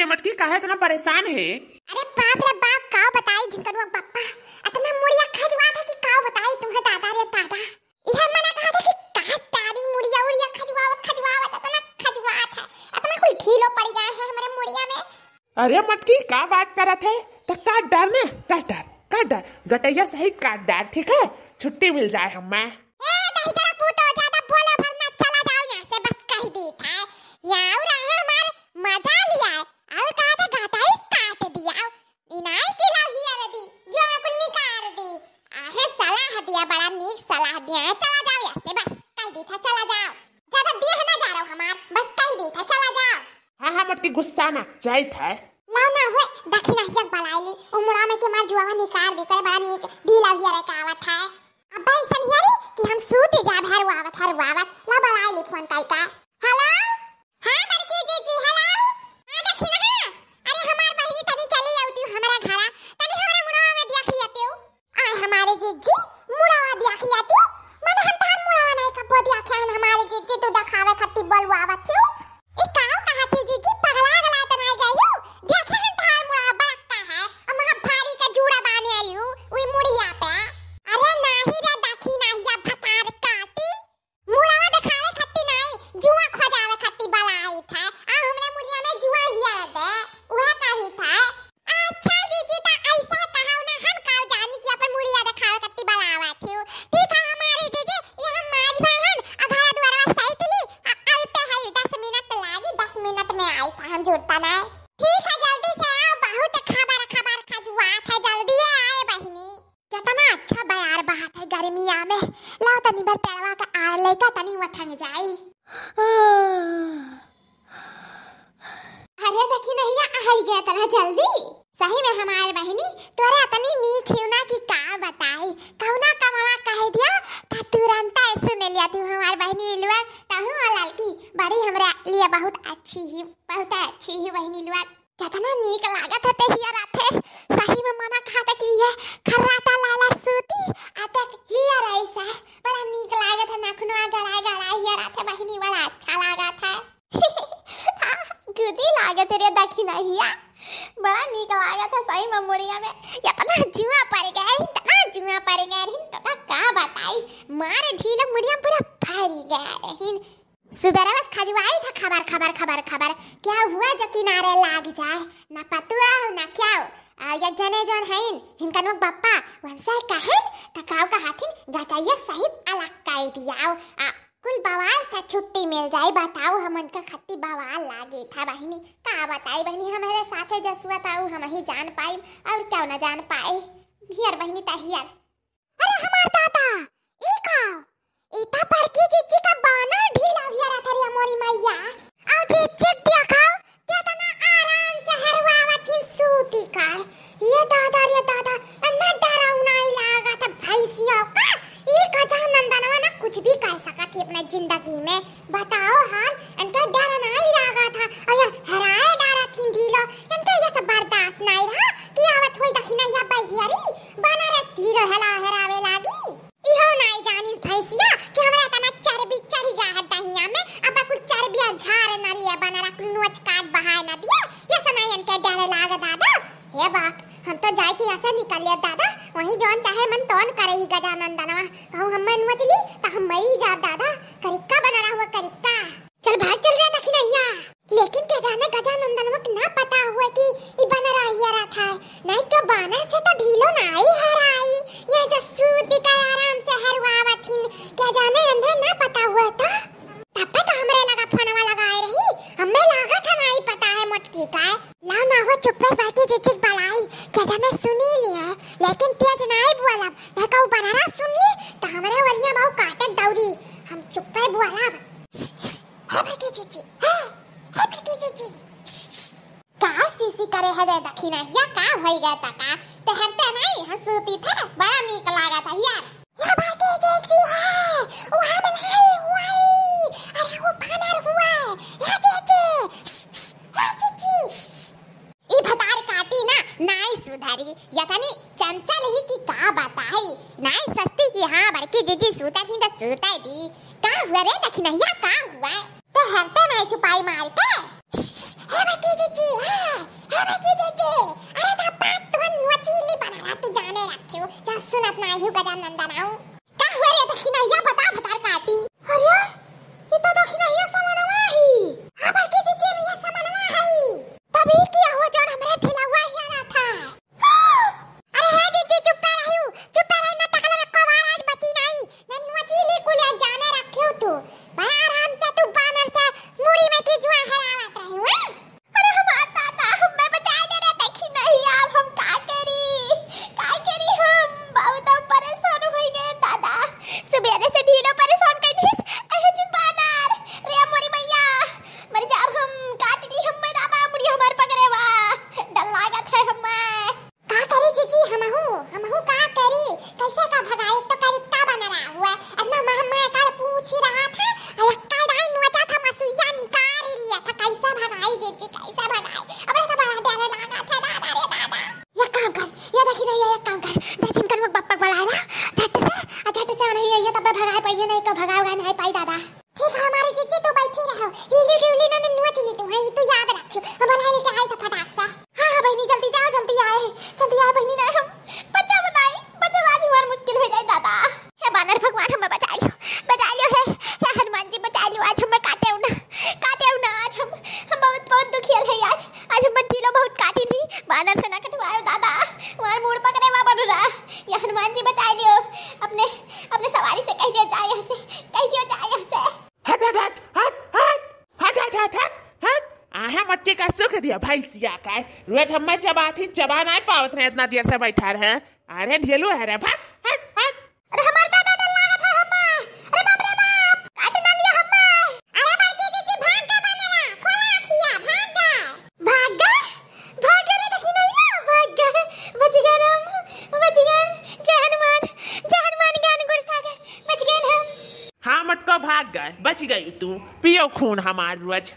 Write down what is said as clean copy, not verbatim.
रे मटकी, काहे इतना परेशान है? अरे बाप रे बाप, काव बताई जिनका पापा इतना मुड़िया खजवा था कि काव बताई तुम्हें दादा रे दादा। यह मना कहा था कि कहा तारी मुड़िया उड़िया खजवावत इतना खजवात है, अपना कुल ढीलो पड़ गया है हमारे मुड़िया में। अरे मटकी का बात करत है? तो काट डाल ना, काट डाल गटैया सही काट डाल, ठीक है? छुट्टी मिल जाए हमें। बड़ा नीक सलाह दिया है, चला जाओ यहाँ से, बस कह दी था चला जाओ, ज्यादा देह ना जा रहा हो हमार, बस कह दी था चला जाओ। हाँ मटकी, गुस्सा ना जाई था। लाओ ना हुए देखी ना जग बलाईली उमड़ा में के मार जुआवा निकाल दी करे, बड़ा नीक ढीला हिया रे कावत है। अब ऐसन हियारी कि हम सूते जा भरवावत ला बलाईली फोन काई का। हेलो हां बड़की जीजी, हेलो हां देखी ना, अरे हमार बहिनी तनी चली आउती हमारा घरा, तनी हमरा मुड़वा में देख लियाती आय हमारे जीजी मुड़वा देख लियाती माने हम तार मुड़वा नहीं कब देखे हम हमारे जीजी तो दिखावे खत्ती बोलवावत थी। ई काव कहा थी जीजी, पगला गला त नहीं गई देखे हम तार मुड़वा बड़का है और महा भारी का जूड़ा बांधे लियो ओई मुड़िया पे। अरे नाही रे देखी नाही या भतार काटी मुड़वा दिखावे खत्ती नहीं जुआ खोजावे खत्ती बलाई था आ हमरे मुड़िया में जुआ हिया दे वह कही था। अच्छा जीजी ता ऐसा कहाव ना हम काव जानी कि अपन मुड़िया दिखावे खत्ती बलावा थी। ठीक है हमारी जीजी, ये हम माज बहन अघरा द्वारवा सहित ली आते है 10 मिनट लागी, 10 मिनट में आई था हम जुड़ता ना। ठीक है जल्दी से आओ, बहुत खबर खजुआ था, जल्दी आए बहनी। कितना अच्छा बयार बहात है गर्मिया में, लाओ तनी बार पेड़वा का आ लेका तनी वठंग जाई। अरे देखी नहीं आ गया तना जल्दी, सही में हमारे बहनी तोरे तनी मीठ हिवना की का बताई कौना कमावा कह दिया ता तुरंत सुन लिया तू हमारी बहनी लुआ ताहू लाल की बड़ी हमरा लिए बहुत अच्छी ही बहनी लुआ। कितना नीक लागत है हिया राथे, सही में मना खाता कि ये खर्राटा लाला सूती आते हिया रईसा बड़ा नीक लागत है, नखनुआ गड़ा हिया राथे बहनी, बड़ा अच्छा लागत है। गुदी लागत रे देखी ना हिया, बड़ा नीक लागत है सही में मुड़िया में। इतना जुआ पड़ गए तो का बताई मारे ढीला मुड़िया पूरा फैल गया। सुबह बस खजवाई था खबर क्या हुआ जो किनारे लाग जाए ना पतुआ हो ना क्या हो। एक जने जोन है जिनका नो बप्पा वंशा कहन तकाव का हाथिन गटैया सहित अलग काई दिया कुल बवाल से छुट्टी मिल जाए। बताओ हम उनका खत्ती बवाल लागे था बहनी, का बताई बहनी हमारे साथे जसुआ था हम ही जान पाई और क्यों ना जान पाए हियर बहनी ता हियर। अरे हमार दादा ई का इता बड़की जीजी का बाना ढीला हिया रहा रे मोरी मैया और जीजी देखो कितना आराम से हरवावत सूती का। ये दादा अंदर डरावना ही लागा था भैंसिया का, ये गजा नंदनवा ना कुछ भी कह सका थी अपने जिंदगी में। बताओ हाल इनका डर नहीं लगा था और हराए डरा थी ढीलो, इनका ये सब बर्दाश्त नहीं रहा कि आवत हुई दखिना या बहियारी बनारस ढीलो हरावे लागी। इहो नहीं जानिस भैंसिया कि हमरा तना चर्बी चढ़ी गया है दहिया में, अब कुछ चर्बिया झाड़ न लिए बनारा कुल नोच काट बहाए न दिया, ये समय इनके डर लागा दादा। हे बाप हम तो जाई थी ऐसे निकल लिया दादा, वही जोन चाहे मन तोन करे ही गजानंदनवा कहूं हम मन मचली ता हम मरी जा दादा, करिक्का बना रहा हुआ करिक्का। चल भाग चल रहा दखी नैया, लेकिन के जाने गजानंदनवा को ना पता हुआ कि ई बना रहा हिया रहा था, नहीं तो बानर से तो ढीलो नहीं हराई, ये जो सूती का आराम से हरवावत थी क्या जाने अंधे ना पता हुआ था। तब तो हमरे लगा फोनवा लगाए रही, हमें लगा था नहीं पता है मोटकी का। लाओ ना हो चुप से बैठी चिचिक बलाई क्या जाने सुनी लिया, लेकिन तेज नहीं बोला देखो बनाना सुन ली तो हमारे वलिया बाऊ काटे दौड़ी, हम चुप पे बोला है बैठी चिची है बैठी चिची का सीसी करे है दे दखिना या का होई गया तका तहरते नहीं हंसूती था, बड़ा नीक लागा था यार। ये बैठी चिची है वो हम नहीं हुआ, अरे वो बानर हुआ है चिची ई भतार काटी ना नाई सुधारी यतनी चंचल ही की का बताई नाई सस्ती की। हाँ बड़की दीदी सूता थी तो सूता दी, का हुआ रे दखिना या का हुआ तो हरते नहीं छुपाई मारते हे बकी जीजी हे बकी जीजी अरे पापा तू नोचीली बनाला तू जाने रखियो जा सुनत नाही गजानन नंदनाऊ का हुआ रे दखिनैया बता भतार काटी अरे ये तो दखिनैया समनवा ही हां बकी जीजी में ये समनवा है तभी क्या हुआ जो हमरे ठेला हुआ ही ना था अरे हे जीजी चुप रही ना तकला में कोवार आज बची नहीं ननवचीली कुलिया जाने रखियो तू बड़ा आराम से तू बानर से मुड़ी में की जुआ हरावत रही हूं अरे हमार दादा हमें बचा दे रे देखी नहीं अब हम का करी हम बहुत परेशान हो गए दादा सुबह से ढीलो परेशान कर दिस अहे जी बानर रे मोरी मैया मर जाब हम काट ली हम दादा मुड़ी हमार पकड़ेवा डर लागत है हमें का करे जीजी हमहू का करी कैसे का भगाए तो करिक्का बना रहा हुआ अपना मामा कर पूछ ही रहा था अक्का दाई नोचा था मसुइया निकाल लिया था कैसे भगाई जीजी कैसे भगाई अब तो बड़ा डर लगा था दादा रे दादा ये काम कर ये देखी नहीं ये काम कर दर्शन कर मग बप्पा बुलाया झट से नहीं ये तब भगाए पाइए नहीं तो भगाओगा नहीं पाई दादा ठीक है हमारी जीजी तो बैठी रहो हिली डुली ना नोचली तू है तू याद रखियो हम बुला लेके आई तो फटाक से हां बहनी जल्दी जाओ जल्दी आए बहनी ना हम बच्चा बनाए बच्चा बाजी मार मुश्किल हो जाए दादा हे बानर भगवान हमें बचा लियो है हनुमान जी बचा लियो आज हमें काटे ना आज हम बहुत दुखी है आज हम ढीलो बहुत काटी थी बानर से ना कटवायो दादा मार मुड़ पकड़े वा बनुरा ये हनुमान जी बचा लियो अपने सवारी से कह दियो जाए यहाँ से हट आहा मट्टी का सुख दिया भाई सिया का रोज हम चबा नहीं पावत रहे इतना देर से बैठा रहे अरे ढेलो है रे भाग हट अरे हमार दादा डर लागत है हमें अरे बाप रे बाप काट ना लिया हमें अरे बड़की जीजी भाग गए बनरा खोला खिया भाग गए रे देखी नहीं भाग गए बच गए जय हनुमान ज्ञान गुण सागर बच गए हम हाँ मटको भाग गए बच गई तू पियो खून हमार रोज